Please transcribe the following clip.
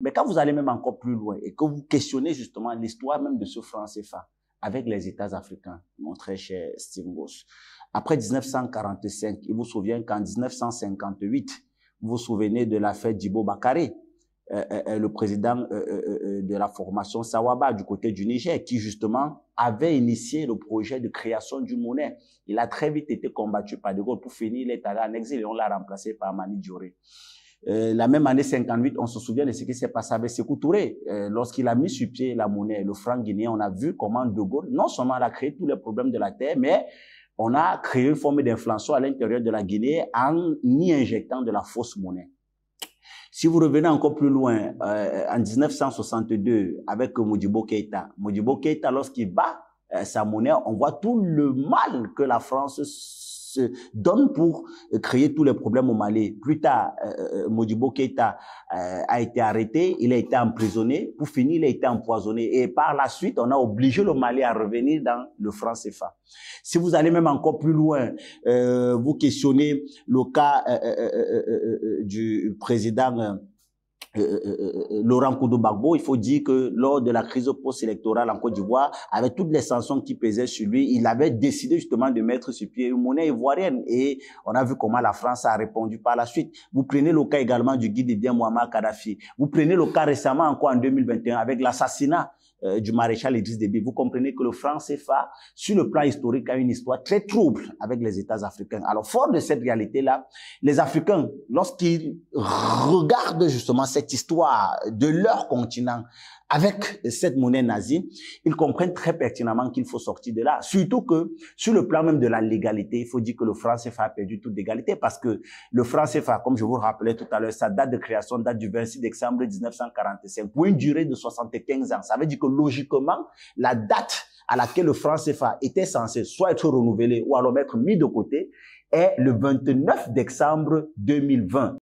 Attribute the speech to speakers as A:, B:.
A: Mais quand vous allez même encore plus loin et que vous questionnez justement l'histoire même de ce franc CFA avec les États africains, mon très cher Steve Ngoz, après 1945, il vous souvient qu'en 1958, vous vous souvenez de l'affaire Djibo Bakary, le président de la formation Sawaba du côté du Niger, qui justement avait initié le projet de création d'une monnaie. Il a très vite été combattu par De Gaulle. Pour finir, il est allé en exil et on l'a remplacé par Mani Dioré. La même année 58, on se souvient de ce qui s'est passé avec Sékou Touré. Lorsqu'il a mis sur pied la monnaie, le franc guinéen, on a vu comment De Gaulle, non seulement a créé tous les problèmes de la terre, mais on a créé une forme d'inflation à l'intérieur de la Guinée en y injectant de la fausse monnaie. Si vous revenez encore plus loin, en 1962, avec Modibo Keïta, lorsqu'il bat sa monnaie, on voit tout le mal que la France se donne pour créer tous les problèmes au Mali. Plus tard, Modibo Keïta a été arrêté, il a été emprisonné, pour finir, il a été empoisonné. Et par la suite, on a obligé le Mali à revenir dans le franc CFA. Si vous allez même encore plus loin, vous questionnez le cas du président Laurent Koudou-Gbagbo, il faut dire que lors de la crise post-électorale en Côte d'Ivoire, avec toutes les sanctions qui pesaient sur lui, il avait décidé justement de mettre sur pied une monnaie ivoirienne et on a vu comment la France a répondu par la suite. Vous prenez le cas également du guide Idi Mouammar Kadhafi. Vous prenez le cas récemment encore en 2021 avec l'assassinat du maréchal Idriss Déby. Vous comprenez que le franc CFA, sur le plan historique, a une histoire très trouble avec les États africains. Alors, fort de cette réalité-là, les Africains, lorsqu'ils regardent justement cette histoire de leur continent avec cette monnaie nazie, ils comprennent très pertinemment qu'il faut sortir de là. Surtout que, sur le plan même de la légalité, il faut dire que le franc CFA a perdu toute légalité parce que le franc CFA, comme je vous le rappelais tout à l'heure, sa date de création date du 26 décembre 1945 pour une durée de 75 ans. Ça veut dire que logiquement, la date à laquelle le franc CFA était censé soit être renouvelé ou alors être mis de côté est le 29 décembre 2020.